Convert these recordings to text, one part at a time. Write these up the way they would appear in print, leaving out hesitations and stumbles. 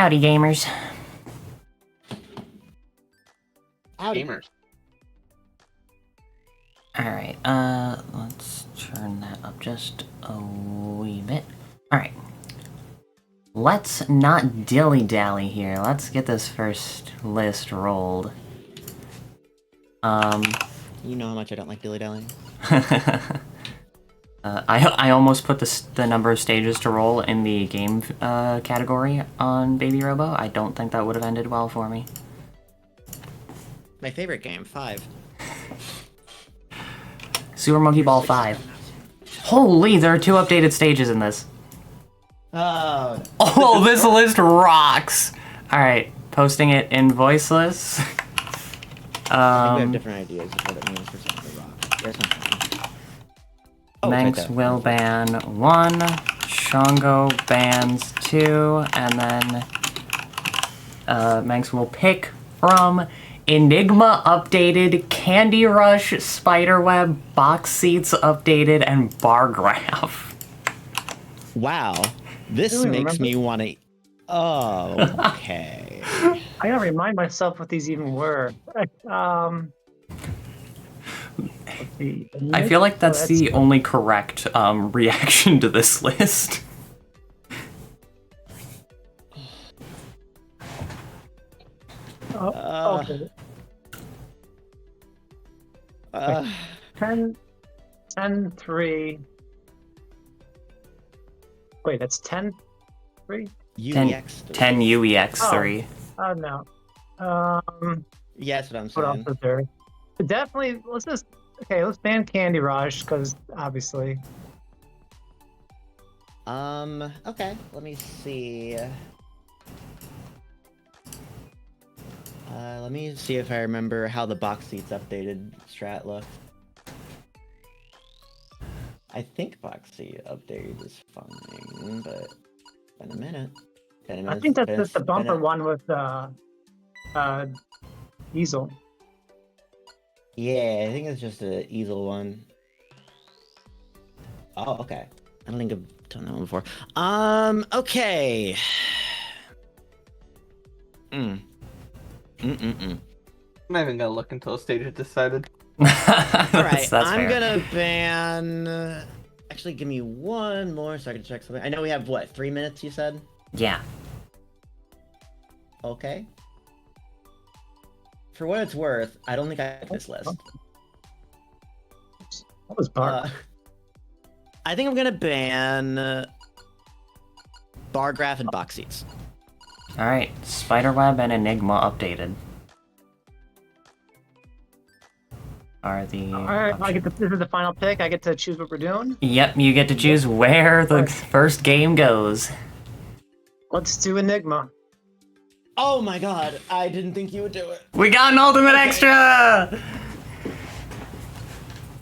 Howdy, gamers. Howdy. Gamers. Alright, let's turn that up just a wee bit. Alright. Let's not dilly-dally here. Let's get this first list rolled. You know how much I don't like dilly-dallying. I almost put the number of stages to roll in the game category on Baby Robo. I don't think that would have ended well for me. My favorite game, 5. Super Monkey Ball 5. Holy, there are 2 updated stages in this. Oh, this list rocks! Alright, posting it in voiceless. I think we have different ideas of what it means for something to rock. There's something. Oh, Mengsk will ban 1, Chongo bans 2, and then Mengsk will pick from Enigma updated, Candy Rush, Spiderweb, Box Seats updated, and Bar Graph. Wow. This makes me want to... Oh, okay. I gotta remind myself what these even were. Let's see. I feel like that's the only correct reaction to this list. Okay. 10, 3. Wait, that's 10, 3? 10 UEX 3. Oh, no. Yeah, that's what I'm What else saying. is there? Definitely, let's ban Candy Rush, because obviously. Okay, let me see. Let me see if I remember how the box seats updated strat looked. I think box seat update is fine, but it's been a minute. I think that's just the bumper one with Easel. Yeah, I think it's just a easel one. Oh, okay. I don't think I've done that one before. Okay. I'm not even gonna look until the stage is decided. Alright, I'm fair. gonna ban... Actually, give me one more so I can check something. I know we have, what, 3 minutes, you said? Yeah. Okay. For what it's worth, I don't think I like this list. What was Bar? I think I'm gonna ban bar graph and box seats. Alright, Spiderweb and Enigma updated. Are the Alright, this is the final pick. I get to choose what we're doing. Yep, you get to choose where the first game goes. Let's do Enigma. Oh my god, I didn't think you would do it. We got an ultimate extra!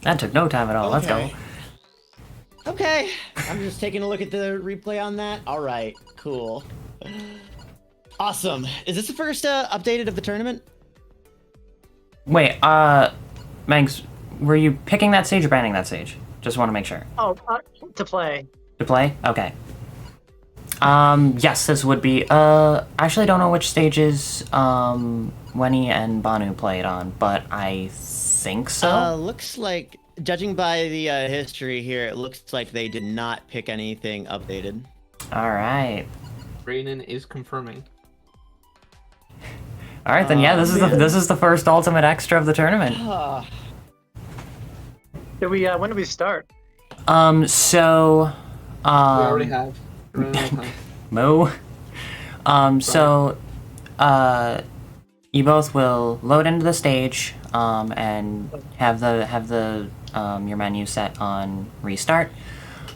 That took no time at all. Let's go. Okay, I'm just taking a look at the replay on that. Alright, cool. Awesome. Is this the first updated of the tournament? Wait, Mengsk, were you picking that stage or banning that stage? Just want to make sure. Oh, to play. To play? Okay. Yes, this would be. I actually don't know which stages, Wenny and Banu played on, but I think so. Looks like, judging by the history here, it looks like they did not pick anything updated. Alright. Brayden is confirming. Alright, then yeah, this is the first ultimate extra of the tournament. Did we, when did we start? So, We already have. Mo. You both will load into the stage, and have the your menu set on restart.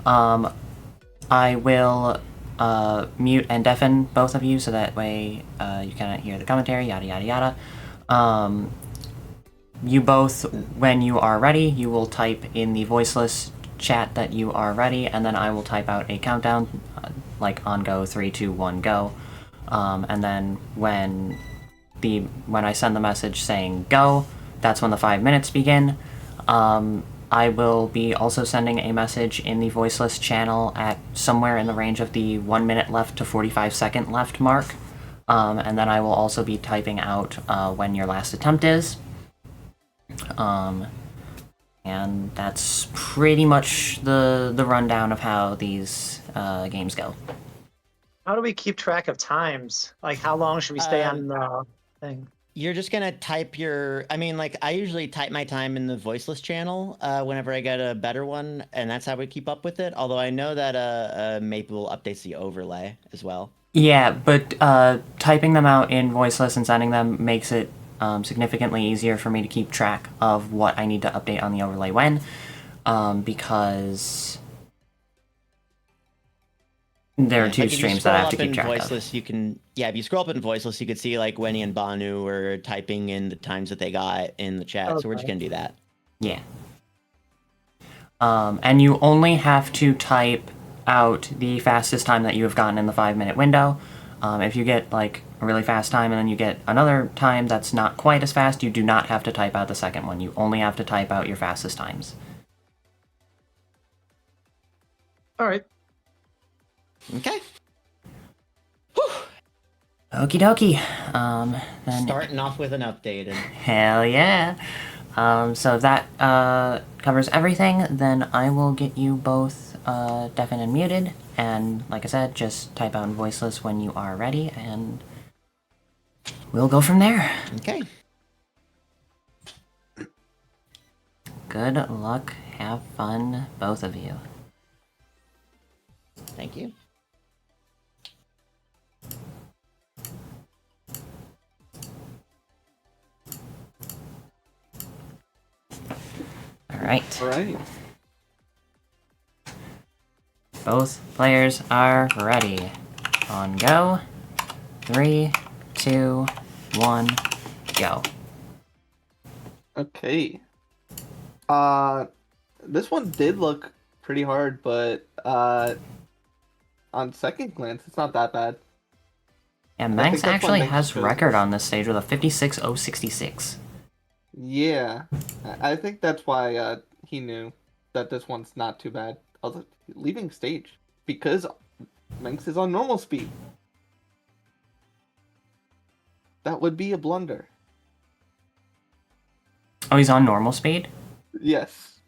I will mute and deafen both of you so that way you cannot hear the commentary, yada yada yada. You both, when you are ready, you will type in the voiceless chat that you are ready, and then I will type out a countdown, like on go, 3, 2, 1, go. And then when I send the message saying go, that's when the 5 minutes begin. I will be also sending a message in the voiceless channel at somewhere in the range of the 1 minute left to 45 second left mark. And then I will also be typing out when your last attempt is. And that's pretty much the rundown of how these games go. How do we keep track of times? Like, how long should we stay on the thing? You're just gonna type your. I mean, like I usually type my time in the voiceless channel whenever I get a better one, and that's how we keep up with it. Although I know that Maple updates the overlay as well. Yeah, but typing them out in voiceless and sending them makes it significantly easier for me to keep track of what I need to update on the overlay when, because there are two like streams that I have to keep track voiceless, of. You can, if you scroll up in voiceless, you could see like Wenny and Banu were typing in the times that they got in the chat. Okay. So we're just gonna do that. Yeah. And you only have to type out the fastest time that you have gotten in the 5-minute window. If you get like a really fast time and then you get another time that's not quite as fast, you do not have to type out the second one. You only have to type out your fastest times. All right. Okay. Okie dokie. Then Starting off with an update. hell yeah. So if that covers everything, then I will get you both deafened and muted. And like I said, just type out in voiceless when you are ready, and we'll go from there. Okay. Good luck. Have fun, both of you. Thank you. All right. All right. Both players are ready. On go. 3, 2, 1, go. Okay. This one did look pretty hard, but on second glance, it's not that bad. Yeah, I think Mengsk that's actually what Mengsk has does. record on this stage with a 56.066. Yeah, I think that's why he knew that this one's not too bad. Although leaving stage because Mengsk is on normal speed. That would be a blunder. Oh, he's on normal speed? Yes.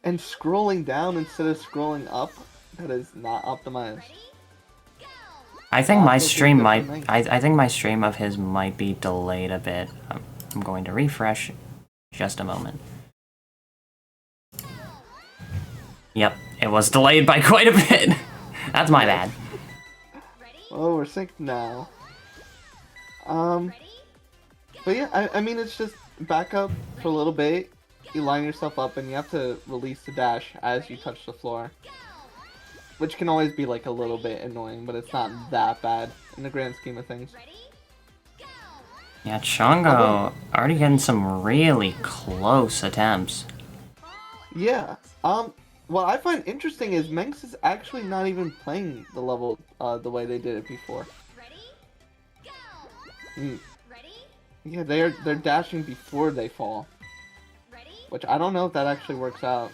And scrolling down instead of scrolling up, that is not optimized. I think my Looking stream good for might. Mengsk. I think my stream of his might be delayed a bit. I'm going to refresh. Just a moment. Yep, it was delayed by quite a bit. That's my bad. Oh, we're synced now. But yeah, I mean, it's just back up for a little bit. You line yourself up, and you have to release the dash as you touch the floor. Which can always be like a little bit annoying, but it's not that bad in the grand scheme of things. Yeah, Chongo already getting some really close attempts. Yeah. What I find interesting is Mengsk is actually not even playing the level the way they did it before. Yeah, they're dashing before they fall. Which I don't know if that actually works out.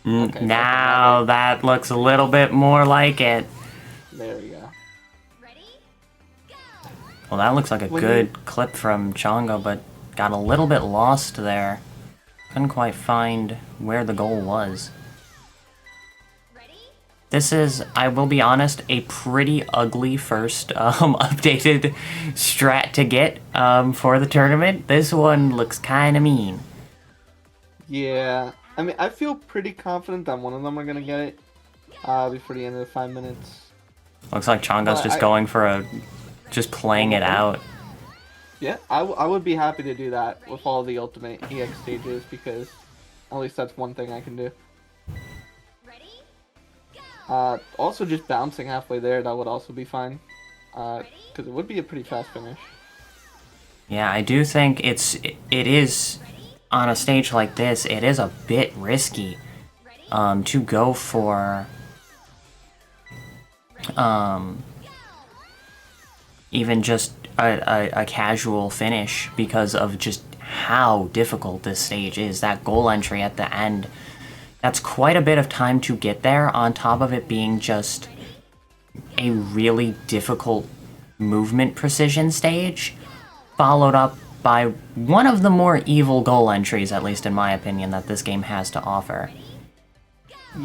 Okay, Now that looks a little bit more like it. There we go. Well, that looks like a good clip from Chongo, but got a little bit lost there. Couldn't quite find where the goal was. This is, I will be honest, a pretty ugly first updated strat to get for the tournament. This one looks kind of mean. Yeah, I mean, I feel pretty confident that one of them are gonna get it before the end of the 5 minutes. Looks like Chongo's just going for just playing it out. Yeah, I would be happy to do that with all the ultimate EX stages because at least that's one thing I can do. Also just bouncing halfway there, that would also be fine. Because it would be a pretty fast finish. Yeah, I do think it is, on a stage like this, it is a bit risky to go for even just a casual finish because of just how difficult this stage is. That goal entry at the end, that's quite a bit of time to get there, on top of it being just a really difficult movement precision stage, followed up by one of the more evil goal entries, at least in my opinion, that this game has to offer.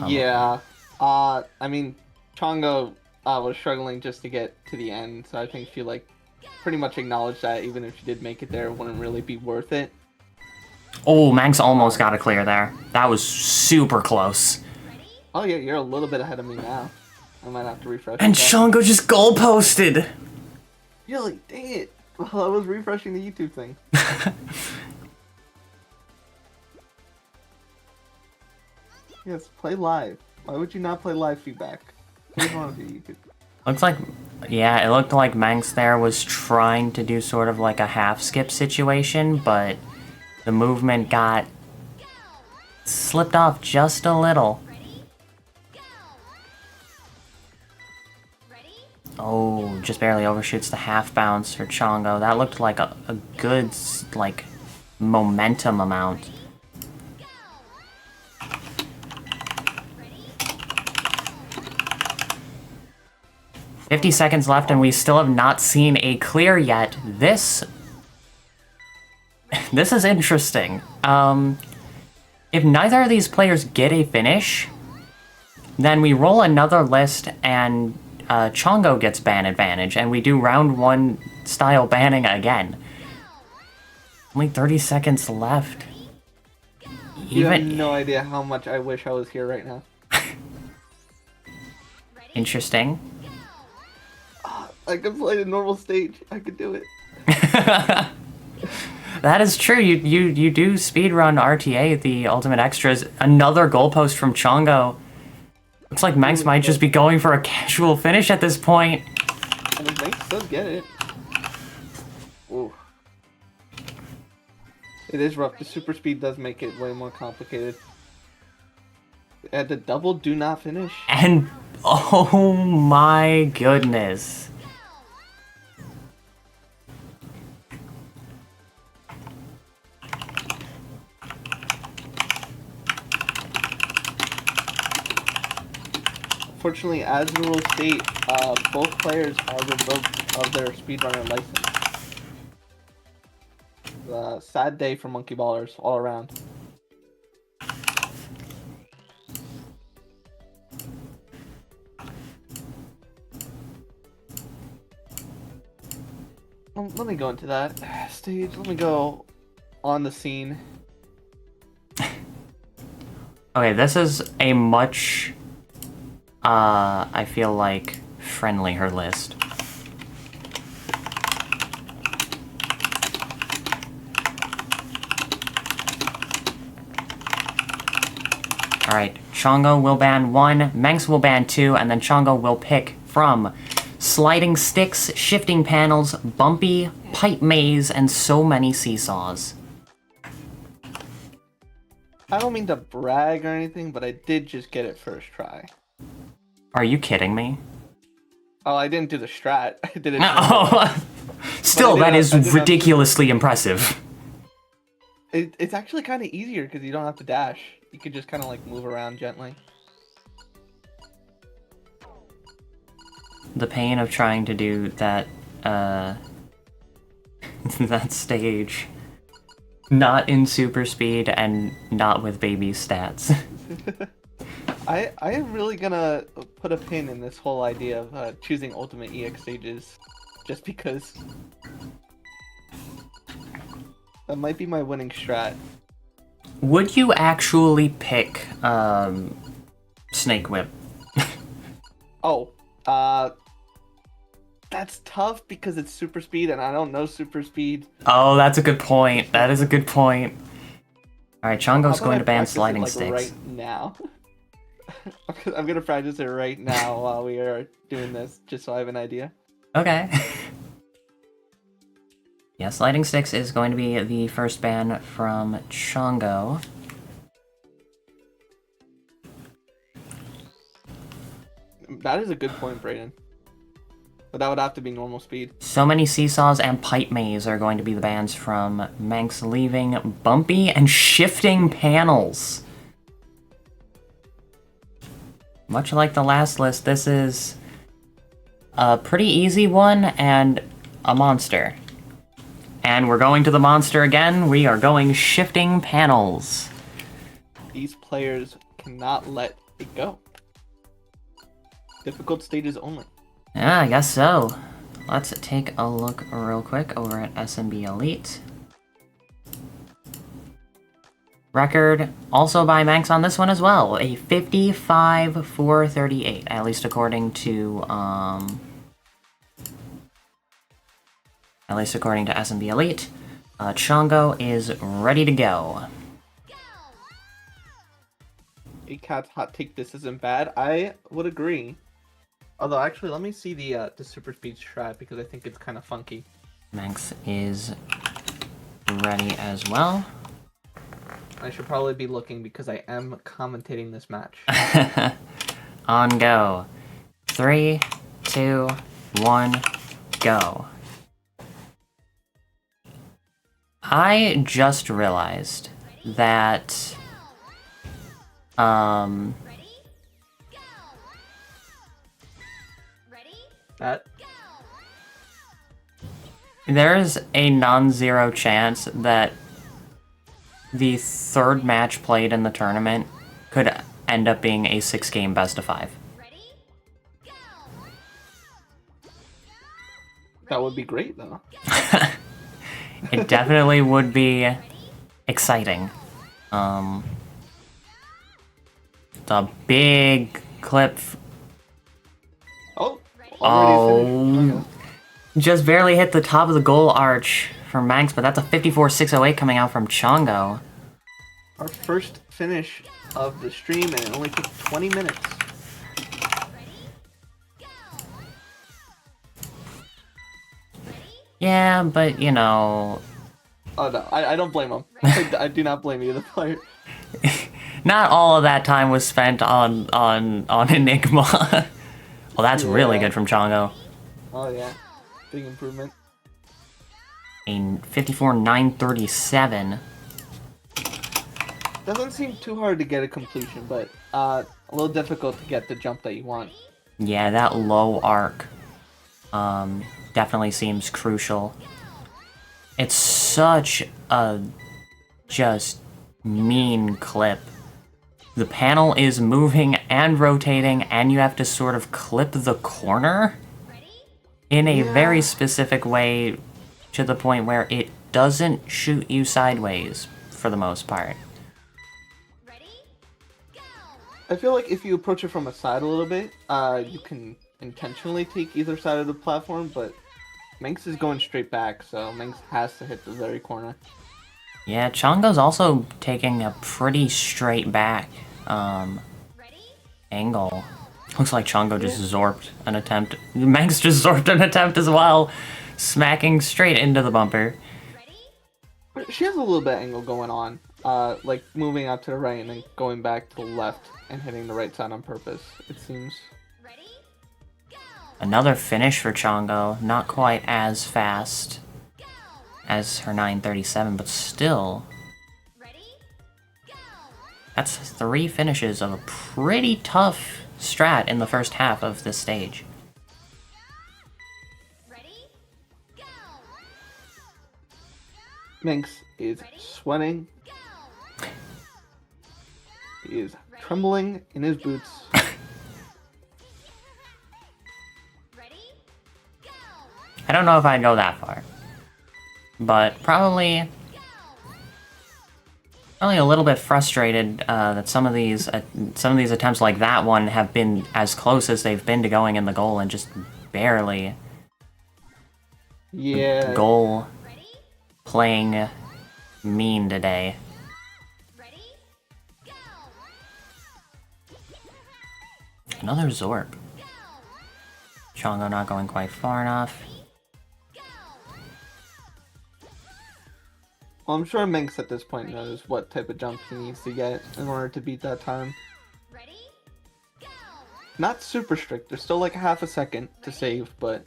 Yeah. I mean, Chongo was struggling just to get to the end, so I think she like pretty much acknowledged that even if she did make it there, it wouldn't really be worth it. Oh, Mengsk almost got a clear there. That was super close. Oh yeah, you're a little bit ahead of me now. I might have to refresh. And that. Chongo just goal posted. Really? Dang it! Well, I was refreshing the YouTube thing. Yes, play live. Why would you not play live feedback? What's wrong with you, YouTube? Looks like, yeah, it looked like Mengsk there was trying to do sort of like a half skip situation, but the movement got slipped off just a little. Oh, just barely overshoots the half bounce for Chongo. That looked like a good, like, momentum amount. "50 seconds left and we still have not seen a clear yet. This is interesting. If neither of these players get a finish, then we roll another list and Chongo gets ban advantage, and we do round 1 style banning again. Only 30 seconds left. You have no idea how much I wish I was here right now. Interesting. I could play the normal stage. I could do it. That is true. You do speedrun RTA, the Ultimate Extras. Another goalpost from Chongo. Looks like Mengsk might just be going for a casual finish at this point. And if Mengsk does get it. Ooh. It is rough. The super speed does make it way more complicated. At the double do not finish. And oh my goodness. Unfortunately, as the rules state, both players are revoked of their speedrunner license. Sad day for monkey ballers all around. Let me go into that stage. Let me go on the scene. Okay, this is a much, I feel like, friendlier list. Alright, Chongo will ban 1, Mengsk will ban 2, and then Chongo will pick from sliding sticks, shifting panels, bumpy, pipe maze, and so many seesaws. I don't mean to brag or anything, but I did just get it first try. Are you kidding me? Oh, I didn't do the strat. I did it. Oh, still, that is ridiculously impressive. It's actually kind of easier because you don't have to dash. You could just kind of like move around gently. The pain of trying to do that, that stage. Not in super speed and not with baby stats. I am really gonna put a pin in this whole idea of choosing ultimate EX stages, just because that might be my winning strat. Would you actually pick Snake Whip? Oh, that's tough because it's super speed and I don't know super speed. Oh, that's a good point. That is a good point. Alright, Chongo's going to ban sliding sticks. Right now. I'm gonna practice it right now while we are doing this, just so I have an idea. Okay. Yeah, sliding sticks is going to be the first ban from Chongo. That is a good point, Brayden. But that would have to be normal speed. So many seesaws and pipe maze are going to be the bans from Mengsk, leaving bumpy and shifting panels. Much like the last list, this is a pretty easy one and a monster. And we're going to the monster again. We are going shifting panels. These players cannot let it go. Difficult stages only. Yeah, I guess so. Let's take a look real quick over at SMB Elite. Record also by Mengsk on this one as well. A 55-438, at least according to SMB Elite. Chongo is ready to go. ACAT's hot take, this isn't bad. I would agree. Although, actually, let me see the super speed strat because I think it's kind of funky. Mengsk is ready as well. I should probably be looking because I am commentating this match. On go. 3, 2, 1, go. I just realized that there's a non-zero chance that the third match played in the tournament could end up being a 6-game best-of-5. That would be great, though. It definitely would be exciting. It's a big clip. Oh, Oh, finished. just barely hit the top of the goal arch for Mengsk, but that's a 54-608 coming out from Chongo. Our first finish of the stream, and it only took 20 minutes. Yeah, but you know, Oh no, I don't blame him. I do not blame either player. not all of that time was spent on Enigma. Well, that's really Yeah. good from Chongo. Oh yeah, big improvement. A 54-937. Doesn't seem too hard to get a completion, but a little difficult to get the jump that you want. Yeah, that low arc definitely seems crucial. It's such a just mean clip. The panel is moving and rotating, and you have to sort of clip the corner in a very specific way to the point where it doesn't shoot you sideways for the most part. I feel like if you approach it from a side a little bit, you can intentionally take either side of the platform, but Mengsk is going straight back, so Mengsk has to hit the very corner. Yeah, Chongo's also taking a pretty straight back angle. Looks like Chongo just zorped an attempt. Mengsk just zorped an attempt as well, smacking straight into the bumper. But she has a little bit of angle going on, like moving out to the right and then going back to the left and hitting the right side on purpose, it seems. Another finish for Chongo, not quite as fast as her 937, but still. That's 3 finishes of a pretty tough strat in the first half of this stage. Mengsk is sweating. He is trembling in his boots. I don't know if I'd go that far, but probably a little bit frustrated that some of these attempts like that one have been as close as they've been to going in the goal and just barely Yeah. goal playing mean today. Another Zorp. Chongo not going quite far enough. Well, I'm sure Mengsk at this point knows what type of jump he needs to get in order to beat that time. Not super strict. There's still like half a second to save, but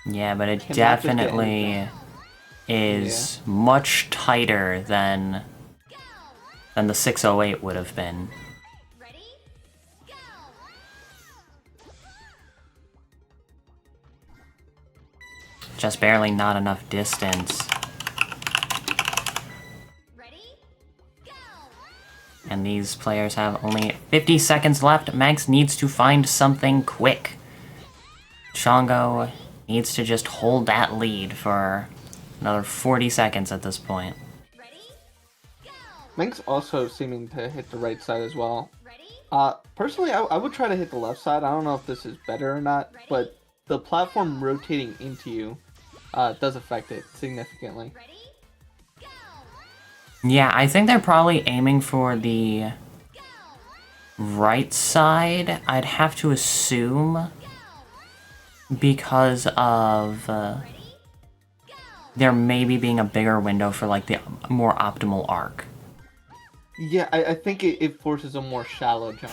Yeah, but it Cannot just get definitely anything. is much tighter than the 608 would have been. just barely not enough distance. And these players have only 50 seconds left. Mengsk needs to find something quick. Chongo needs to just hold that lead for another 40 seconds at this point. Mengsk also seeming to hit the right side as well. Personally, I would try to hit the left side. I don't know if this is better or not, but the platform rotating into you does affect it significantly. Yeah, I think they're probably aiming for the right side, I'd have to assume, because of there maybe being a bigger window for like the more optimal arc. Yeah, I think it forces a more shallow jump.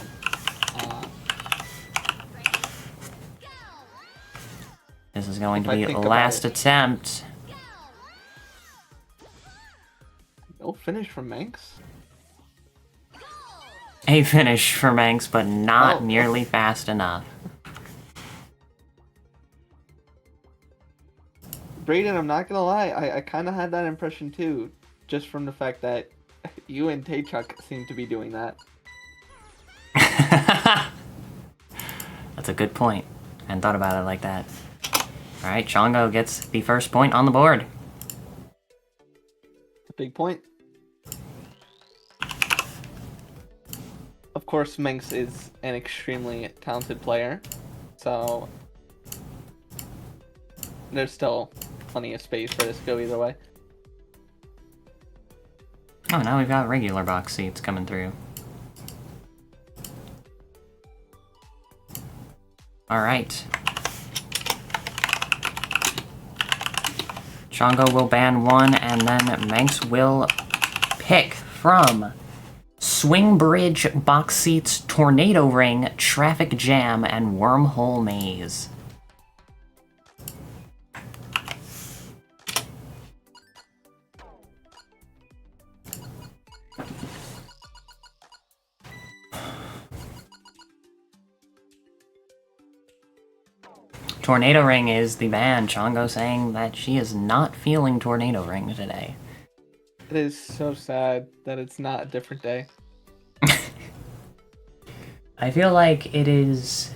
This is going to If I be think last about it. attempt. No finish from Mengsk. A finish for Mengsk, but not Oh. nearly fast enough. Brayden, I'm not gonna lie, I kind of had that impression too, just from the fact that you and Taychuk seem to be doing that. That's a good point. I hadn't thought about it like that. Alright, Chongo gets the first point on the board. Big point. Of course, Mengsk is an extremely talented player, so there's still plenty of space for this to go either way. Oh, now we've got regular box seats coming through. Alright. Chongo will ban one, and then Mengsk will pick from Swing Bridge, Box Seats, Tornado Ring, Traffic Jam, and Wormhole Maze. Tornado Ring is the ban. Chongo saying that she is not feeling Tornado Ring today. It is so sad that it's not a different day. I feel like it is...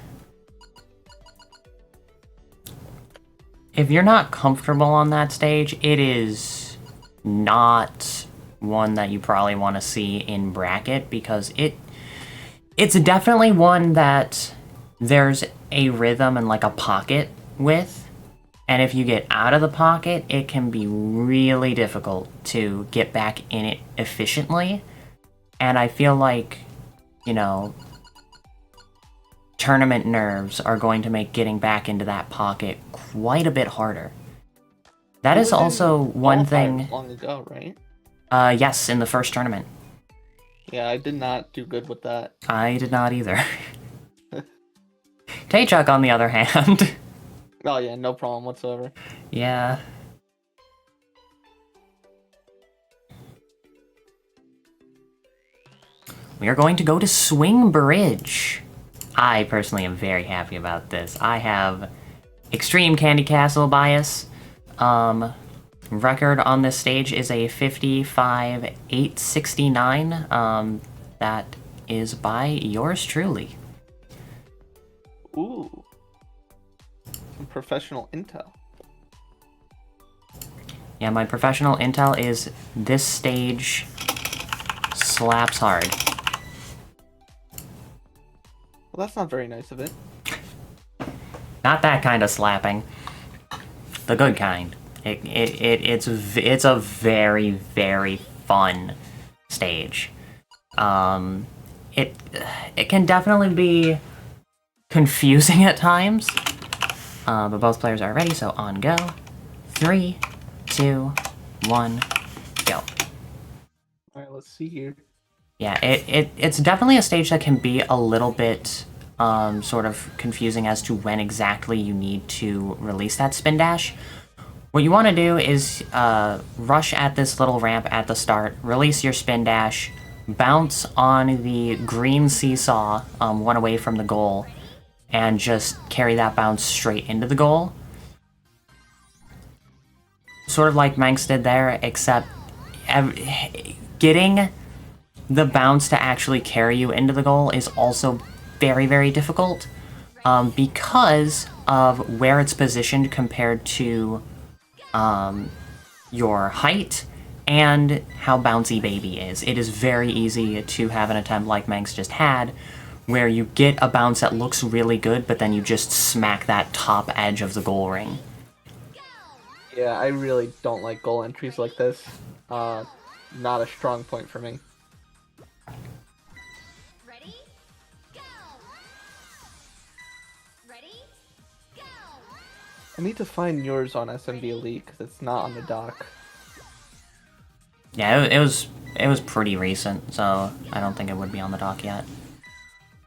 If you're not comfortable on that stage, it is not one that you probably want to see in bracket, because it's definitely one that there's a rhythm and like a pocket with, and if you get out of the pocket, it can be really difficult to get back in it efficiently. And I feel like, you know, tournament nerves are going to make getting back into that pocket quite a bit harder. That is also one thing. Long ago, right? Yes, in the first tournament. Yeah, I did not do good with that. I did not either. Taychuk, on the other hand. Oh yeah, no problem whatsoever. Yeah. We are going to go to Swing Bridge. I personally am very happy about this. I have extreme Candy Castle bias. Record on this stage is a 55-869. That is by yours truly. Ooh. Some professional intel. Yeah, my professional intel is this stage slaps hard. Well, that's not very nice of it. Not that kind of slapping. The good kind. It's a very, very fun stage. It can definitely be confusing at times. But both players are ready, so on go. 3, 2, 1, go. Alright, let's see here. Yeah, it's definitely a stage that can be a little bit sort of confusing as to when exactly you need to release that spin dash. What you want to do is rush at this little ramp at the start, release your spin dash, bounce on the green seesaw one away from the goal, and just carry that bounce straight into the goal. sort of like Mengsk did there, except getting the bounce to actually carry you into the goal is also very, very difficult because of where it's positioned compared to your height and how bouncy Baby is. It is very easy to have an attempt like Mengsk just had, where you get a bounce that looks really good, but then you just smack that top edge of the goal ring. Yeah, I really don't like goal entries like this. Not a strong point for me. Ready? Go. Ready? Go. I need to find yours on SMB Elite because it's not on the dock. Yeah, it was pretty recent, so I don't think it would be on the dock yet.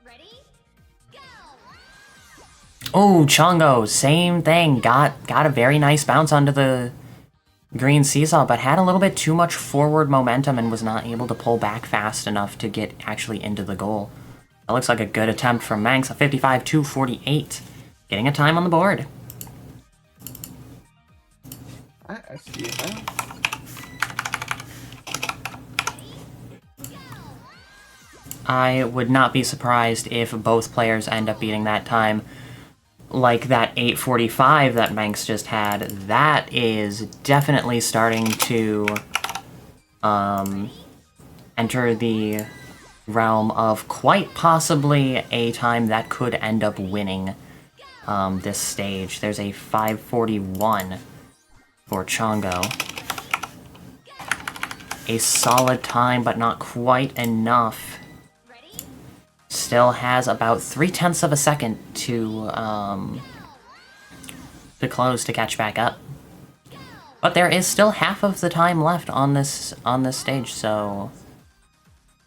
Ready? Go. Oh, Chongo, same thing. Got a very nice bounce onto the green seesaw, but had a little bit too much forward momentum and was not able to pull back fast enough to get actually into the goal. That looks like a good attempt from Mengsk, a 55-248, getting a time on the board. I see it now. I would not be surprised if both players end up beating that time. Like that 845 that Mengsk just had, that is definitely starting to enter the realm of quite possibly a time that could end up winning this stage. There's a 541 for Chongo. A solid time, but not quite enough. Still has about 0.3 of a second to close to catch back up. But there is still half of the time left on this stage, so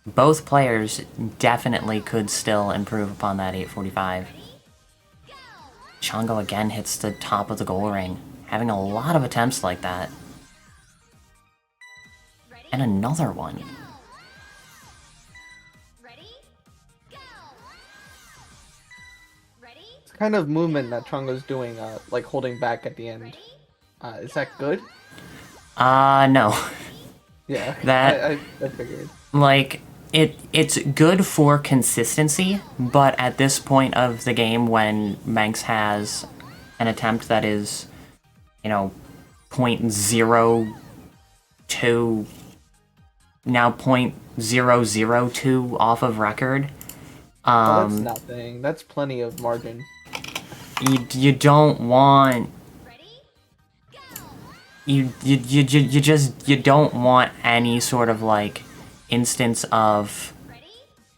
both players definitely could still improve upon that 845. Chongo again hits the top of the goal ring, having a lot of attempts like that. And another one. It's kind of movement that Chongo's doing, like holding back at the end. Is that good? No. Yeah, That I figured. like it's good for consistency, but at this point of the game when Mengsk has an attempt that is, you know, 0.02, now 0.002 off of record. That's nothing. That's plenty of margin. You don't want you don't want any sort of like instance of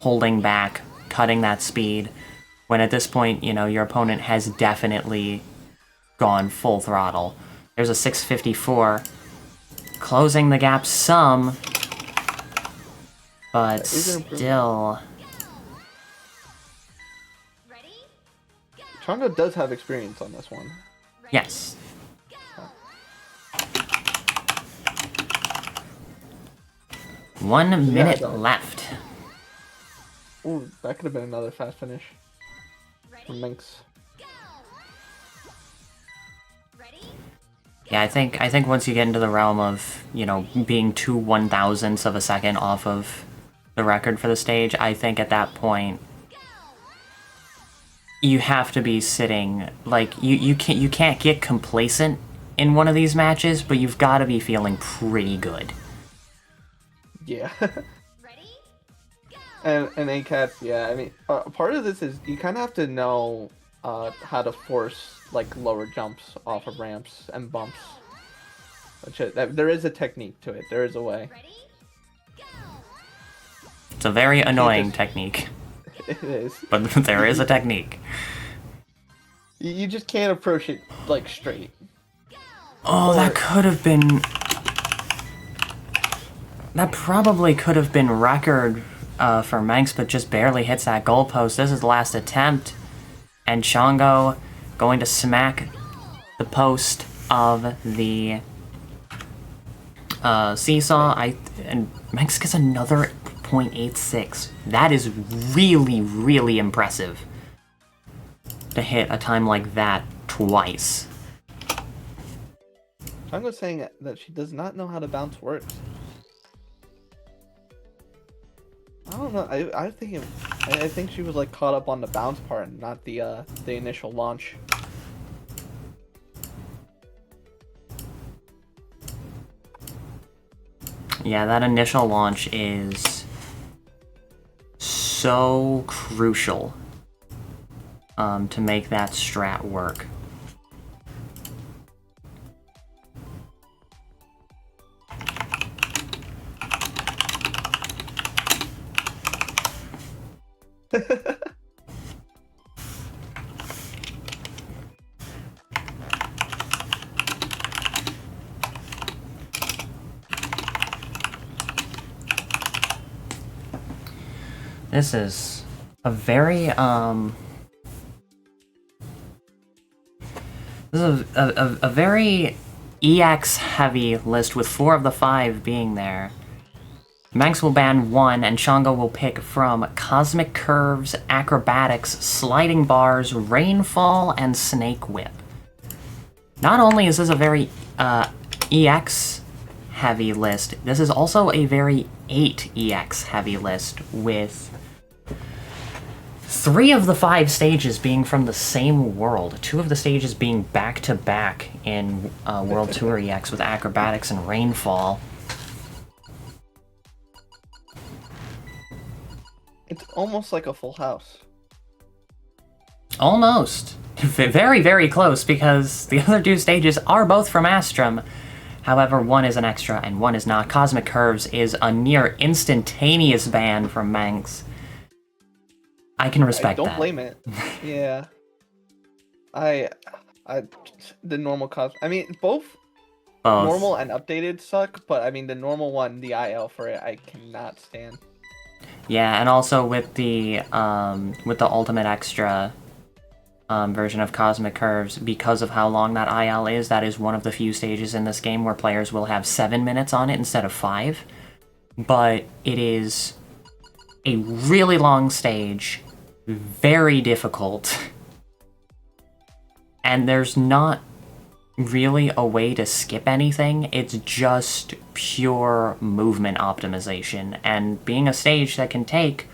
holding back, cutting that speed, when at this point, you know, your opponent has definitely gone full throttle. There's a 654, closing the gap some, but still. Chongo does have experience on this one. Yes. One minute left. Ooh, that could have been another fast finish from Mengsk. Yeah, I think once you get into the realm of, you know, being 2 1,000ths of a second off of the record for the stage, I think at that point you have to be sitting, like, you can't get complacent in one of these matches, but you've got to be feeling pretty good. Yeah. and ACATS, yeah, I mean, part of this is you kind of have to know how to force, like, lower jumps off of ramps and bumps. There is a technique to it. There is a way. It's a very annoying technique. It is. But there is a technique. You just can't approach it, like, straight. Oh, that could have been... That probably could have been record for Mengsk, but just barely hits that goalpost. This is the last attempt. And Chongo going to smack the post of the seesaw. And Mengsk gets another 0.86. That is really, really impressive to hit a time like that twice. Chongo's saying that she does not know how the bounce works. I don't know. I think she was like caught up on the bounce part, and not the initial launch. Yeah, that initial launch is so crucial to make that strat work. This is a very this is a very EX heavy list with 4 of the 5 being there. Mengsk will ban 1, and Chongo will pick from Cosmic Curves, Acrobatics, Sliding Bars, Rainfall, and Snake Whip. Not only is this a very EX heavy list, this is also a very 8 EX heavy list with 3 of the 5 stages being from the same world, 2 of the stages being back-to-back in World Tour EX with Acrobatics and Rainfall. It's almost like a full house. Almost. Very, very close, because the other 2 stages are both from Astrum. However, one is an extra and one is not. Cosmic Curves is a near instantaneous ban from Mengsk. I can respect that. Don't blame it. Yeah. The normal I mean, both normal and updated suck, but I mean the normal one, the IL for it, I cannot stand. Yeah, and also with the ultimate extra version of Cosmic Curves, because of how long that IL is, that is one of the few stages in this game where players will have 7 minutes on it instead of 5. But it is a really long stage, very difficult, and there's not really a way to skip anything. It's just pure movement optimization, and being a stage that can take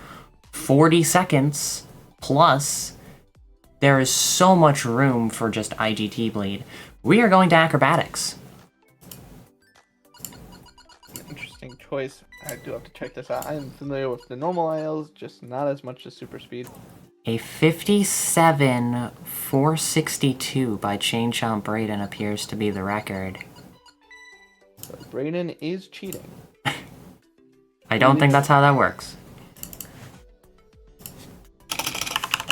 40 seconds plus, there is so much room for just IGT bleed. We are going to Acrobatics. Interesting choice. I do have to check this out. I am familiar with the normal ILs, just not as much as super speed. A 57.462 by Chain Chomp Brayden appears to be the record. So Brayden is cheating. I don't think that's how that works.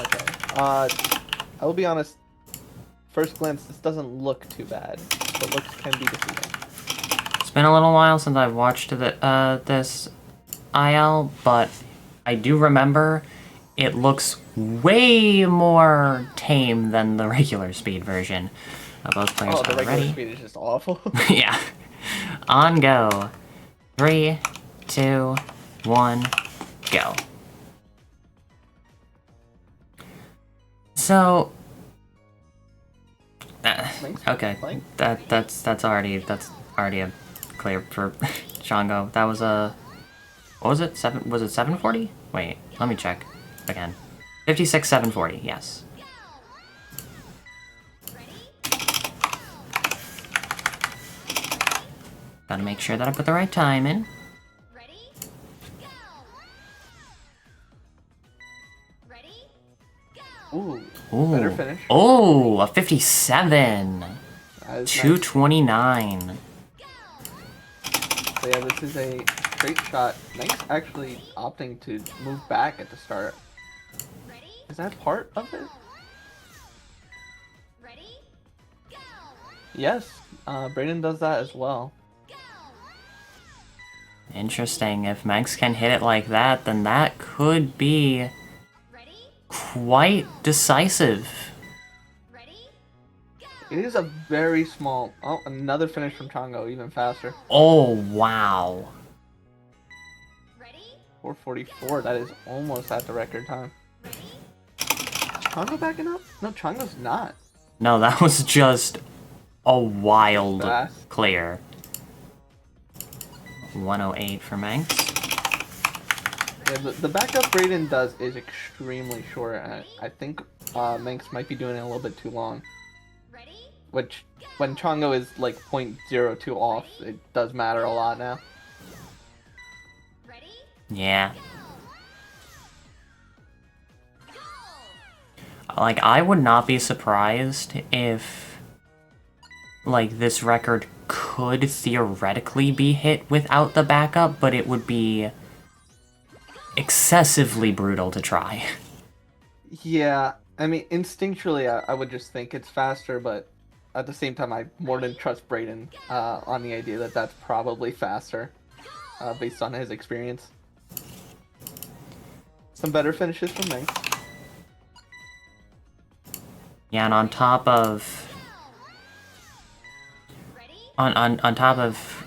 Okay. I will be honest. First glance, this doesn't look too bad, but looks can be deceiving. It's been a little while since I've watched this IL, but I do remember it looks way more tame than the regular speed version. Both players the are regular ready. speed is just awful. Yeah. On go. 3, 2, 1, go. So, okay, that's already a clear for Chongo. That was a, what was it? Was it 740? Wait, let me check again. 56,740. Yes. Gotta make sure that I put the right time in. Ready? Go! Ready? Go! Ooh. Ooh. Better finish. Oh, a 57. That is 229. nice. So yeah, this is a straight shot. Mengsk actually opting to move back at the start. Ready? Is that part of it? Ready? Go! Yes. Brayden does that as well. Interesting. If Mengsk can hit it like that, then that could be Ready? quite decisive. Ready? Go! It is a very small. Oh, another finish from Chongo, even faster. Oh, wow. Ready? 444. That is almost at the record time. Ready? Chongo backing up? No, Chongo's not. No, that was just a wild Fast. clear. 108 for Mengsk. Yeah, the backup Brayden does is extremely short, and I think Mengsk might be doing it a little bit too long. Ready? Which, when Chongo is like 0.02 off, it does matter a lot now. Ready? Yeah. Like, I would not be surprised if, like, this record could theoretically be hit without the backup, but it would be excessively brutal to try. Yeah, I mean, instinctually, I would just think it's faster, but at the same time, I more than trust Brayden on the idea that that's probably faster, based on his experience. Some better finishes from Mengsk. Yeah, and on top of... On top of,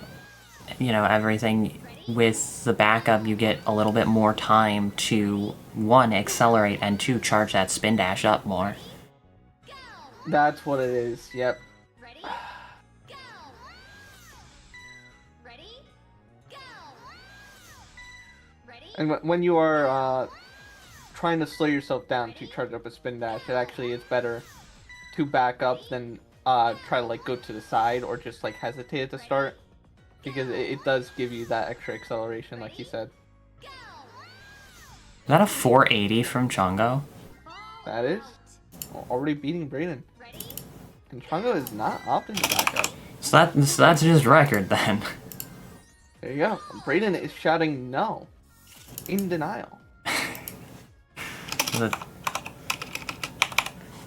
you know, everything, with the backup, you get a little bit more time to, 1, accelerate, and 2, charge that spin dash up more. That's what it is, yep. Ready? Go! Ready? Go! Ready? And when you are trying to slow yourself down to charge up a spin dash, it actually is better to back up than try to like go to the side or just like hesitate at the start, because it does give you that extra acceleration, like you said. Is that a 480 from Chongo? That is already beating Brayden, Ready? and Chongo is not opting to back up. So that's just record then. There you go. Brayden is shouting no, in denial. The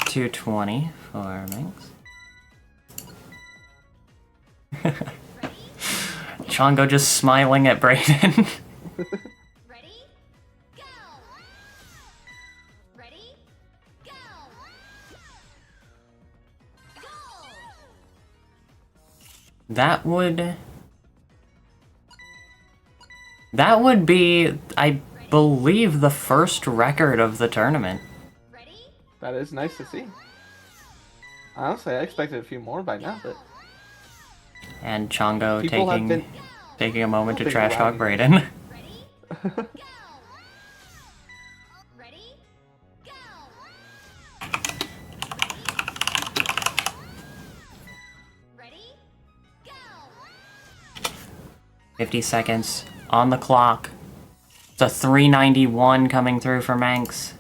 220 for Mengsk. Chongo just smiling at Brayden. Ready? Go! Ready? Go! Go! That would be, I believe, the first record of the tournament. Ready? That is nice to see. Honestly, I expected a few more by now, but And Chongo people have been. taking a moment to Been trash talk bragging. Brayden. Ready? Go! Ready? Go! 50 seconds on the clock. It's a 391 coming through for Mengsk.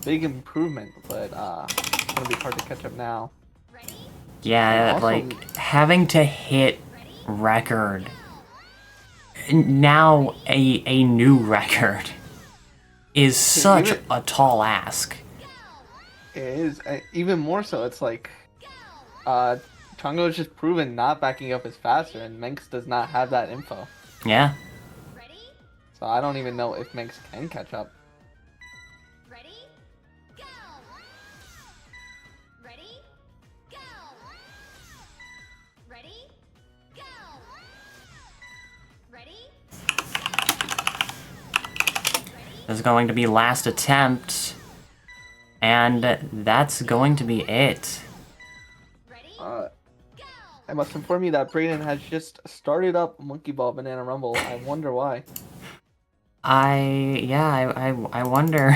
Big improvement, but it's gonna be hard to catch up now. Ready? Yeah, Also- like, having to hit record. Now a new record is such even- a tall ask. It is even more so. It's like Chongo is just proven not backing up is faster, and Mengsk does not have that info. Yeah. Ready? So I don't even know if Mengsk can catch up. Ready? Go! Ready? Go! Ready? Go! Ready? This is going to be last attempt. And that's going to be it. Ready? Uh, Go! I must inform you that Brayden has just started up Monkey Ball Banana Rumble. I wonder why. I wonder.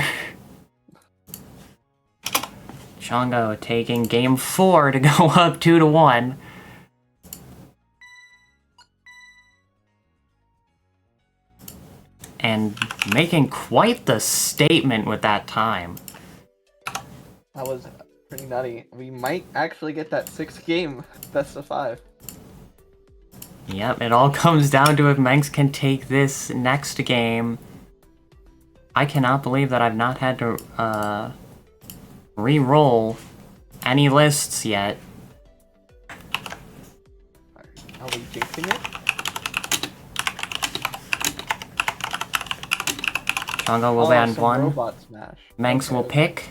Chongo taking game 4 to go up 2-1. And making quite the statement with that time. That was pretty nutty. We might actually get that 6th game best of 5. Yep, it all comes down to if Mengsk can take this next game. I cannot believe that I've not had to re-roll any lists yet. Are we jinxing it? Chongo will land some 1. Robot Smash. Mengsk Okay. will pick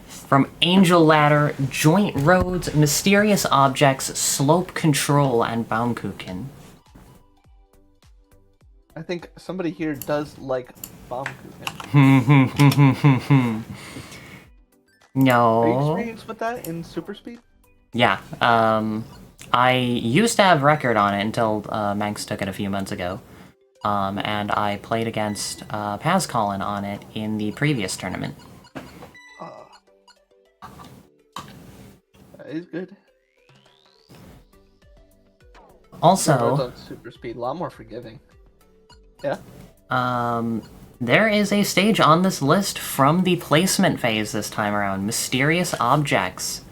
from Angel Ladder, Joint Roads, Mysterious Objects, Slope Control, and Baumkuchen. I think somebody here does like Baumkuchen. Are you No. experienced with that in Super Speed? Yeah. I used to have record on it until Mengsk took it a few months ago. And I played against Paz Colin on it in the previous tournament. That is good. Also, on super speed, a lot more forgiving. Yeah. there is a stage on this list from the placement phase this time around. Mysterious Objects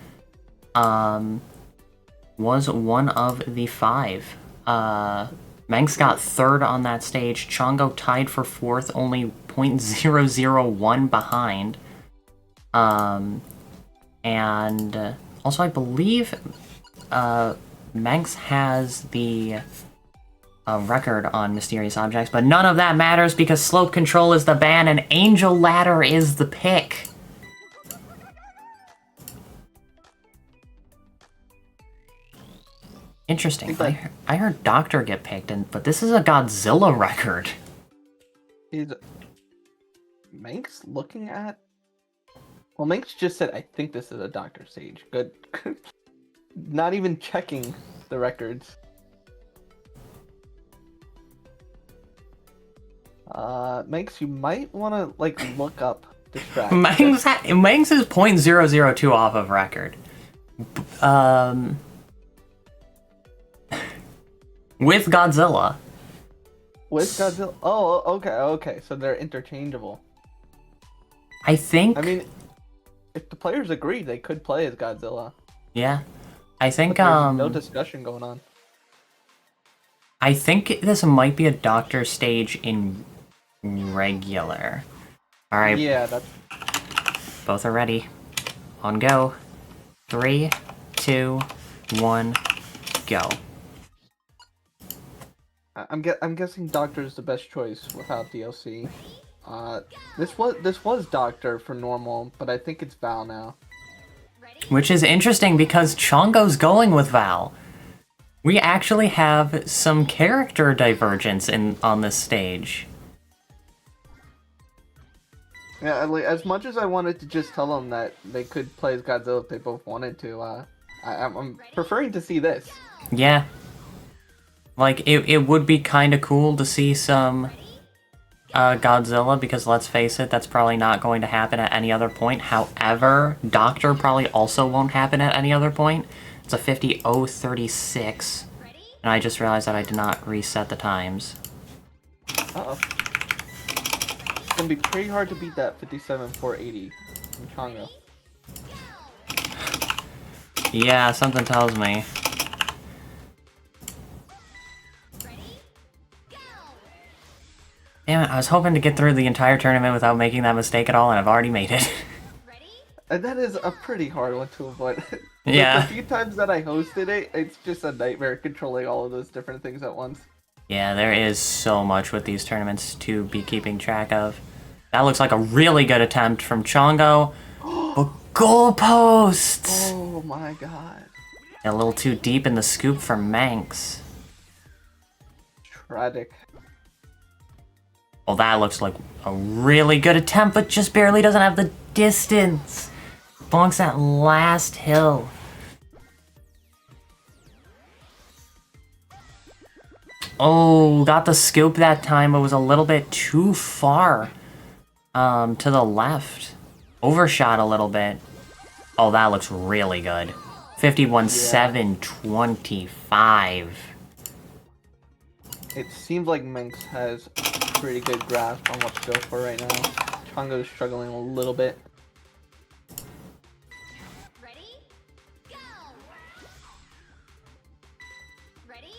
was one of the 5. Mengsk got 3rd on that stage. Chongo tied for 4th, only 0.001 behind. And also I believe Mengsk has the record on Mysterious Objects, but none of that matters because Slope Control is the ban and Angel Ladder is the pick. Interesting. I heard Doctor get picked, but this is a Godzilla record. Is Mengsk looking at? Well, Mengsk just said, "I think this is a Doctor stage." Good. Not even checking the records. Mengsk, you might want to like look up distract. Mengsk is 0.002 off of record. With Godzilla. With Godzilla? Oh, okay. So they're interchangeable. I think. I mean, if the players agree, they could play as Godzilla. Yeah. I think, But there's no discussion going on. I think this might be a Doctor stage in regular. Alright. Yeah, that's... Both are ready. On go. 3, 2, 1, go. I'm guessing Doctor is the best choice without DLC. This was Doctor for normal, but I think it's Val now. Which is interesting because Chongo's going with Val. We actually have some character divergence on this stage. Yeah, like, as much as I wanted to just tell them that they could play as Godzilla if they both wanted to, I'm preferring to see this. Yeah. Like, it would be kind of cool to see some Godzilla, because let's face it, that's probably not going to happen at any other point. However, Doctor probably also won't happen at any other point. It's a 50.036, and I just realized that I did not reset the times. Uh-oh. It's gonna be pretty hard to beat that 57.480 from Chongo. Yeah, something tells me. Damn it, I was hoping to get through the entire tournament without making that mistake at all, and I've already made it. And that is a pretty hard one to avoid. Yeah. The few times that I hosted it, it's just a nightmare controlling all of those different things at once. Yeah, there is so much with these tournaments to be keeping track of. That looks like a really good attempt from Chongo. But goalposts! Oh my god. A little too deep in the scoop for Mengsk. Tragic. Well, that looks like a really good attempt, but just barely doesn't have the distance. Bonks that last hill. Oh, got the scoop that time, but was a little bit too far to the left. Overshot a little bit. Oh, that looks really good. 51.725. It seems like Mengsk has a pretty good grasp on what to go for right now. Chongo's struggling a little bit. Ready? Go! Ready?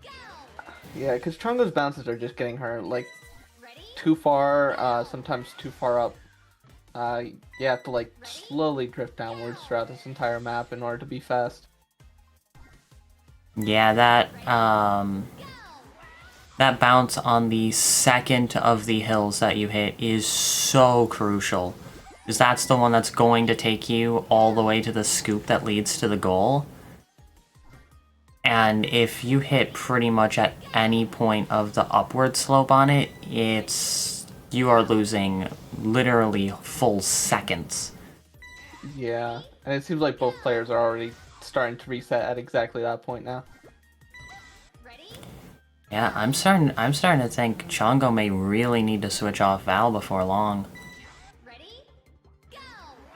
Go! Yeah, because Chongo's bounces are just getting her, like, Ready? too far, sometimes too far up. You have to, like, slowly drift downwards throughout this entire map in order to be fast. Yeah, that bounce on the second of the hills that you hit is so crucial. Because that's the one that's going to take you all the way to the scoop that leads to the goal. And if you hit pretty much at any point of the upward slope on it, you are losing literally full seconds. Yeah, and it seems like both players are already starting to reset at exactly that point now. Ready? Yeah, I'm starting to think Chongo may really need to switch off Val before long. Ready? Go!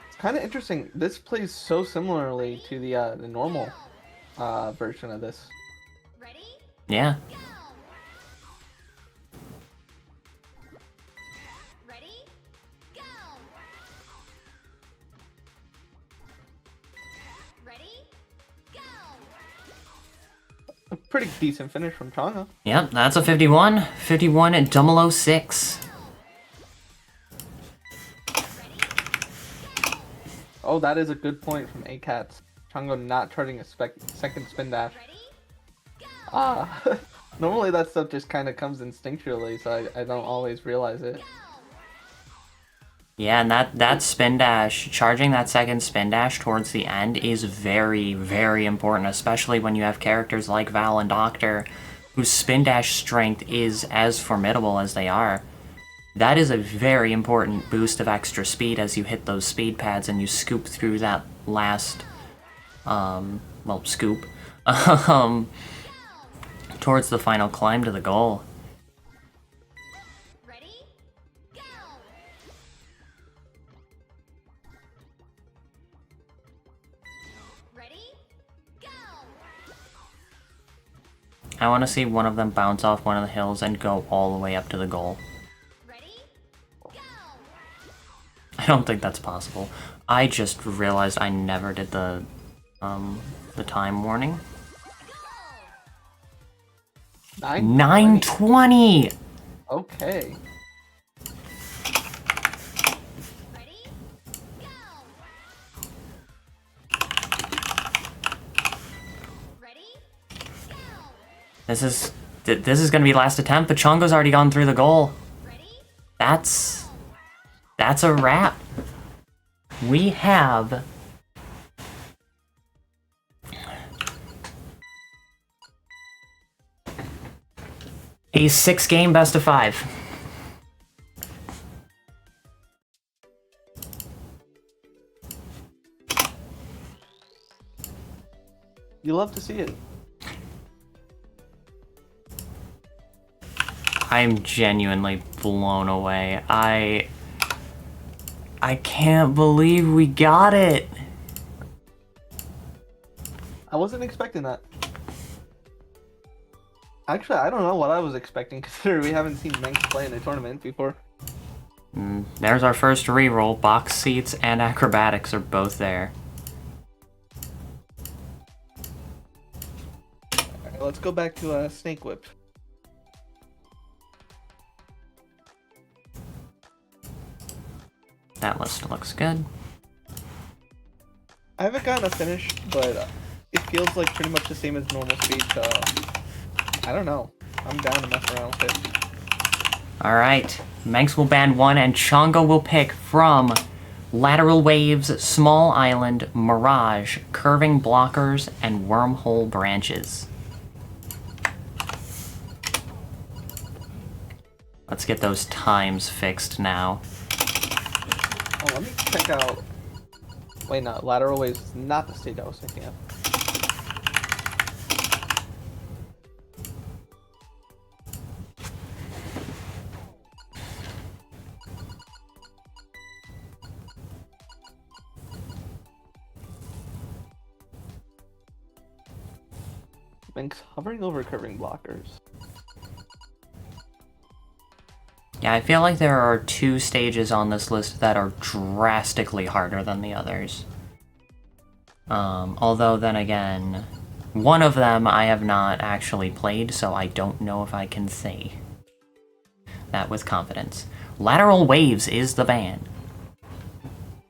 It's kind of interesting. This plays so similarly to the normal version of this. Ready? Yeah. Go! Ready? Go! Ready? Go! A pretty decent finish from Chongo. Yep, that's a 51. 51 at 006. Oh, that is a good point from ACATS. Chongo not charging a second spin dash. Ready? Ah, normally that stuff just kind of comes instinctually, so I don't always realize it. Yeah, and that spin dash, charging that second spin dash towards the end is very, very important, especially when you have characters like Val and Doctor, whose spin dash strength is as formidable as they are. That is a very important boost of extra speed as you hit those speed pads and you scoop through that last, well, scoop, towards the final climb to the goal. Ready? Go! Ready? Go! I want to see one of them bounce off one of the hills and go all the way up to the goal. Ready? Go! I don't think that's possible. I just realized I never did the time warning. 920! Okay. Ready? Go! Ready? Go! This is gonna be last attempt, but Chongo's already gone through the goal. Ready? That's a wrap. We have a 6-game best of 5. You love to see it. I'm genuinely blown away. I can't believe we got it. I wasn't expecting that. Actually, I don't know what I was expecting, considering we haven't seen Mengsk play in a tournament before. There's our first reroll. Box seats and acrobatics are both there. Alright, let's go back to Snake Whip. That list looks good. I haven't gotten a finish, but it feels like pretty much the same as normal speed, so I don't know. I'm down to mess around with it. Alright, Mengsk will ban 1 and Chongo will pick from Lateral Waves, Small Island, Mirage, Curving Blockers, and Wormhole Branches. Let's get those times fixed now. Oh, let me check out. Wait, no, Lateral Waves is not the stage I was thinking of. Mengsk hovering over curving blockers. Yeah, I feel like there are 2 stages on this list that are drastically harder than the others. Although then again, one of them I have not actually played, so I don't know if I can say that with confidence. Lateral Waves is the ban.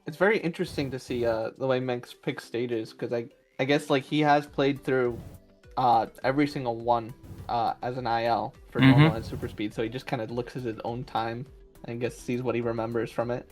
It's very interesting to see the way Mengsk picks stages, because I guess like he has played through every single one as an IL for normal and super speed, so he just kind of looks at his own time and I guess sees what he remembers from it.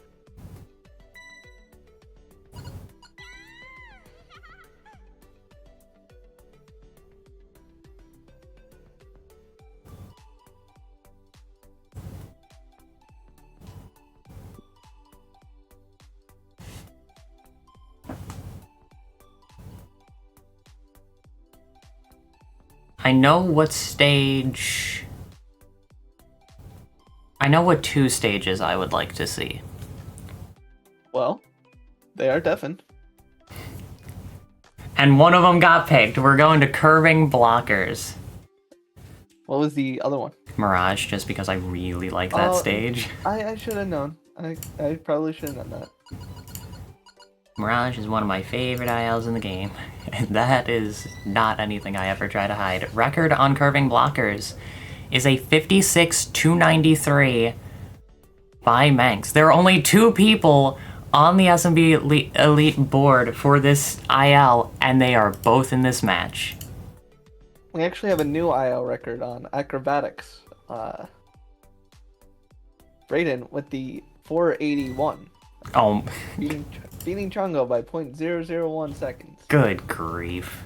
I know what stage... I know what 2 stages I would like to see. Well, they are deafened. And one of them got picked. We're going to curving blockers. What was the other one? Mirage, just because I really like that Oh, stage. I should have known. I probably should have known that. Mirage is one of my favorite ILs in the game, and that is not anything I ever try to hide. Record on curving blockers is a 56-293 by Mengsk. There are only 2 people on the SMB Elite board for this IL, and they are both in this match. We actually have a new IL record on acrobatics. Brayden with the 481, Oh, beating Chongo by 0.001 seconds. good grief.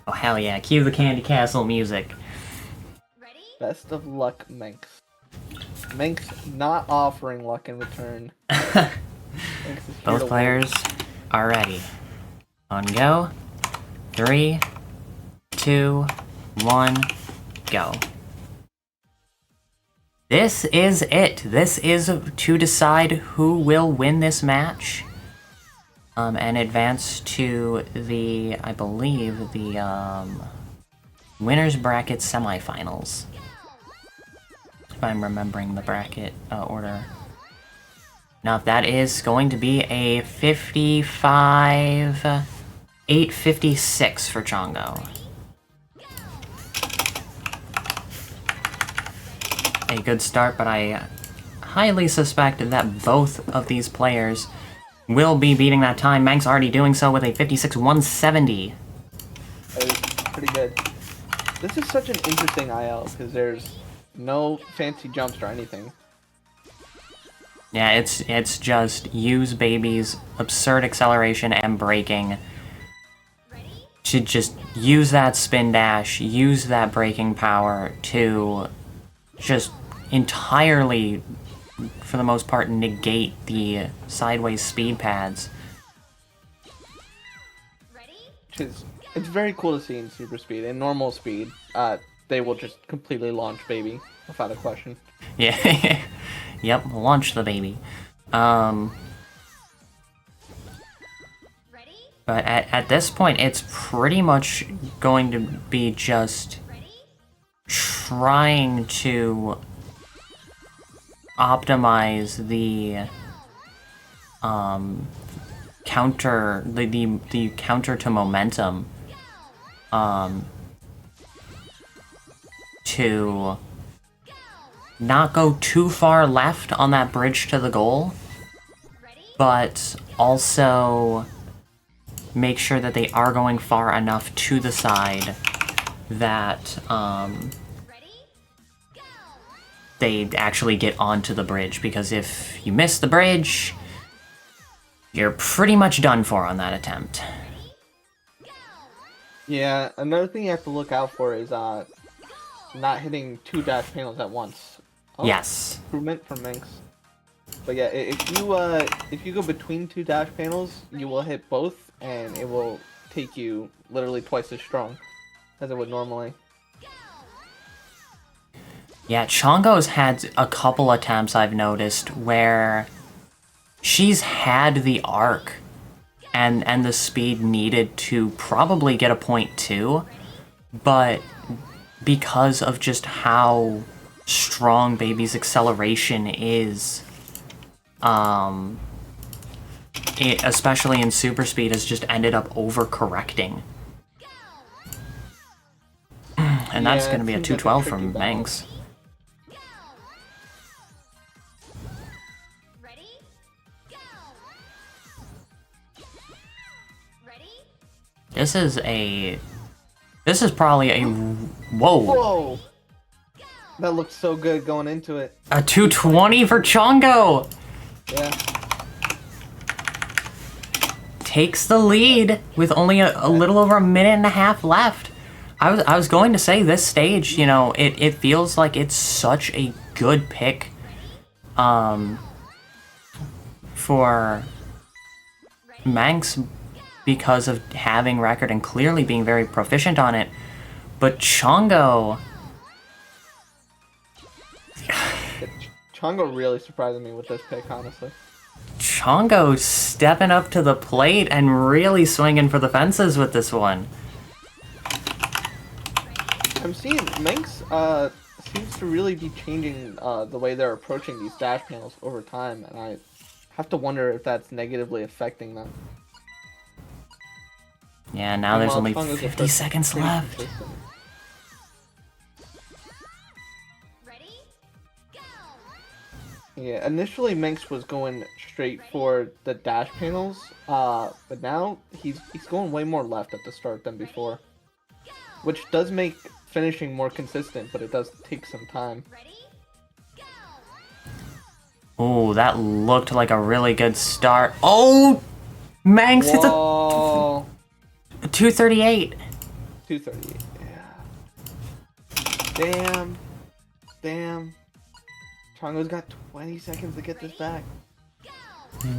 Oh, hell yeah. Cue the Candy Castle music. Ready? Best of luck, Mengsk. Mengsk not offering luck in return. Mengsk is here Both to win. players are ready. On go. 3, 2, 1, go. This is it. This is to decide who will win this match. And advance to the, I believe, the winners bracket semifinals. If I'm remembering the bracket order. Now, that is going to be a 55-856 for Chongo. A good start, but I highly suspect that both of these players will be beating that time. Mengsk already doing so with a 56-170. That is pretty good. This is such an interesting IL because there's no fancy jumps or anything. Yeah, it's just use baby's absurd acceleration and braking to just use that spin dash, use that braking power to just entirely, for the most part, negate the sideways speed pads. Ready? Which is, it's very cool to see in super speed. In normal speed, they will just completely launch baby without a question. Yeah. Yep, launch the baby. Ready? But at this point, it's pretty much going to be just Ready? trying to optimize the counter the counter to momentum to not go too far left on that bridge to the goal, Ready? but also make sure that they are going far enough to the side that Ready? Go! they actually get onto the bridge, because if you miss the bridge, you're pretty much done for on that attempt. Yeah, another thing you have to look out for is not hitting 2 dash panels at once. Oh, Yes. improvement from Mengsk. But yeah, if you go between 2 dash panels, you will hit both, and it will take you literally twice as strong as it would normally. Yeah, Chongo's had a couple attempts I've noticed where she's had the arc and the speed needed to probably get a point too, but because of just how strong baby's acceleration is, it, especially in super speed, has just ended up overcorrecting. And that's Yeah, going to be a it seems like a 212 tricky from balance. Mengsk. Ready? Go! Ready? This is probably a... Whoa! Whoa! That looked so good going into it. A 220 for Chongo! Yeah. Takes the lead with only a little over a minute and a half left. I was going to say, this stage, you know, it feels like it's such a good pick for Mengsk, because of having record and clearly being very proficient on it. But Chongo, Chongo really surprised me with this pick, honestly. Chongo stepping up to the plate and really swinging for the fences with this one. I'm seeing Mengsk seems to really be changing the way they're approaching these dash panels over time, and I have to wonder if that's negatively affecting them. Yeah, now there's Meanwhile, only Chongo's 50 approach is seconds pretty left. consistent. Ready? Go! Yeah, initially Mengsk was going straight for the dash panels, but now he's going way more left at the start than before, which does make finishing more consistent, but it does take some time. Ready? Ooh, that looked like a really good start. Oh! Mengsk hits a Whoa, 238. 238. Yeah. Damn. Chongo's got 20 seconds to get this back.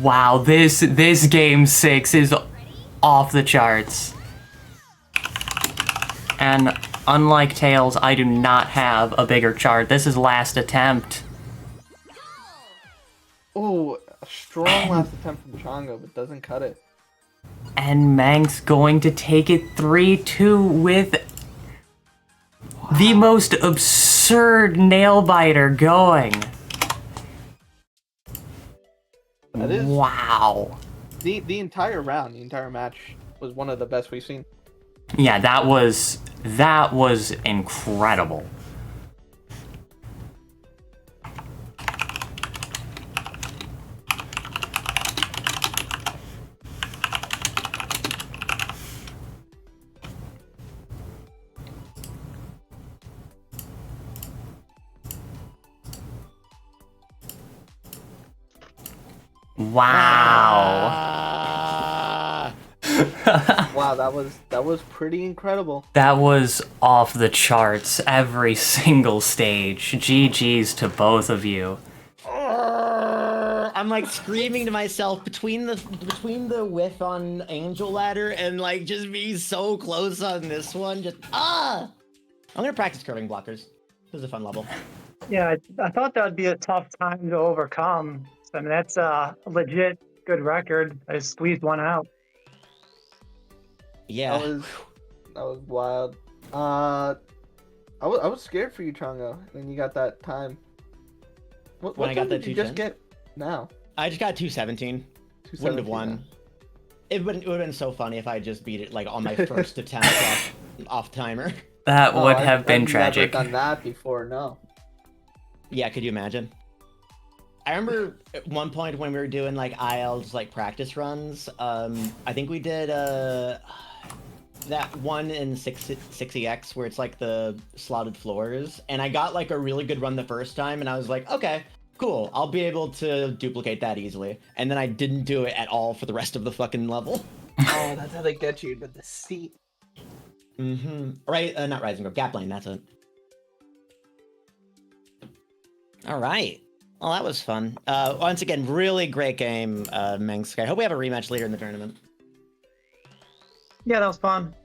Wow, this game 6 is off the charts. And unlike Tails, I do not have a bigger chart. This is last attempt. Oh, a strong last attempt from Chongo, but doesn't cut it. And Mengsk going to take it 3-2 with the most absurd nail biter going. That is Wow. the entire round, the entire match was one of the best we've seen. Yeah, that was incredible. Wow. Wow, that was pretty incredible. That was off the charts every single stage. GG's to both of you. I'm like screaming to myself between the whiff on Angel Ladder and like just being so close on this one. Just I'm gonna practice curving blockers. This is a fun level. Yeah, I thought that would be a tough time to overcome. I mean, that's a legit good record. I squeezed one out. Yeah. That was wild. I was scared for you, Chongo, and you got that time. What When I got time that did you just 210? get now? I just got 217. Wouldn't have won. It would have been so funny if I just beat it like on my first attempt off timer. That Oh, would have been I've tragic. never done that before. No. Yeah, could you imagine? I remember at one point when we were doing like IELTS like practice runs. I think we did that one in 6EX where it's like the slotted floors, and I got like a really good run the first time, and I was like, okay, cool, I'll be able to duplicate that easily. And then I didn't do it at all for the rest of the fucking level. Oh, that's how they get you to the seat. Right, not Rising Grove, Gap Lane, that's it. All right. Well, that was fun. Once again, really great game, Mengsk. I hope we have a rematch later in the tournament. Yeah, that was fun.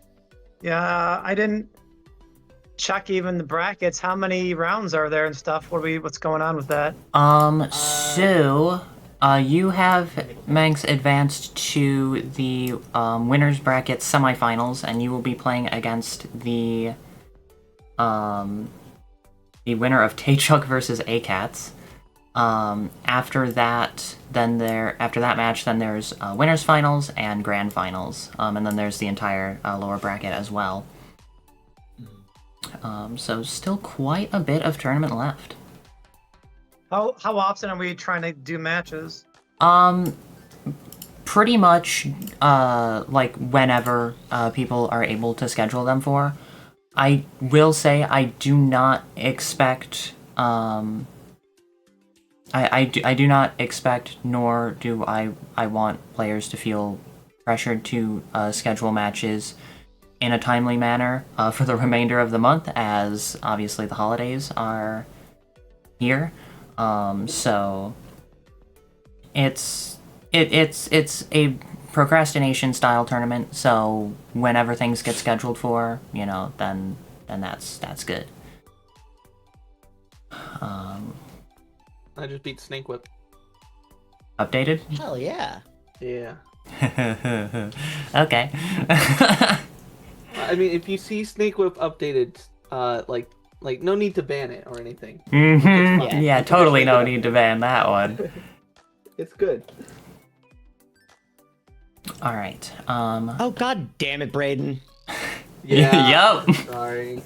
Yeah, I didn't check even the brackets. How many rounds are there and stuff? What's going on with that? So, you have Mengsk advanced to the winners bracket semifinals, and you will be playing against the winner of Taechuk versus ACATS. After that match, then there's winners finals and grand finals, and then there's the entire lower bracket as well. So still quite a bit of tournament left. How often are we trying to do matches? Pretty much like whenever people are able to schedule them for. I will say I do not expect I do not expect, nor do I want players to feel pressured to schedule matches in a timely manner for the remainder of the month, as obviously the holidays are here. So it's a procrastination style tournament. So whenever things get scheduled for, you know, then that's good. I just beat Snake Whip. Updated. Hell yeah. Yeah. Okay. I mean, if you see Snake Whip updated, like no need to ban it or anything. Mm-hmm. Yeah. Yeah, totally no need to ban that one. It's good. All right. Oh god damn it, Braden. Yeah. Yup. Sorry.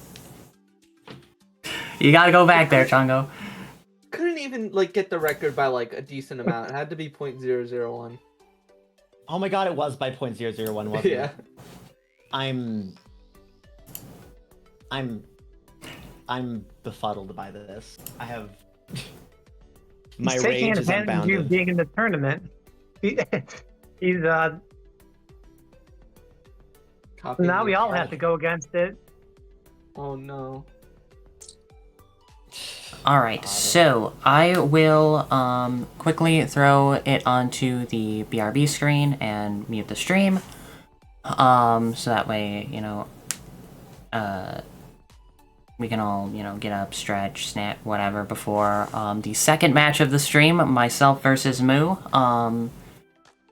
You gotta go back there, Chongo. Couldn't even like get the record by like a decent amount. It had to be 0.001. Oh my god, it was by 0.001, wasn't Yeah. it? I'm befuddled by this. I have my He's taking rage is advantage of you unbounded. being in the tournament. He's Copying now the we all chat. have to go against it. Oh no. All right, so I will quickly throw it onto the BRB screen and mute the stream. So that way, you know, we can all, you know, get up, stretch, snap, whatever before the second match of the stream, myself versus Moo.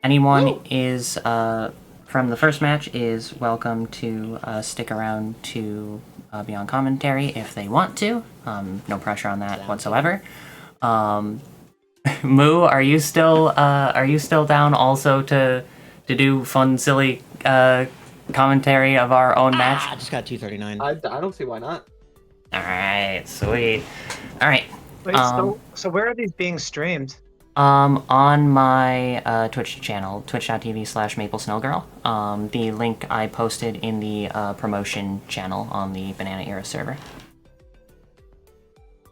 Anyone is from the first match is welcome to stick around to be on commentary if they want to. No pressure on that whatsoever. Moo, are you still down also to do fun, silly commentary of our own match? I just got 239. I don't see why not. All right, sweet. All right. Wait, so where are these being streamed? On my Twitch channel, twitch.tv/maplesnowgirl. The link I posted in the promotion channel on the Banana Era server.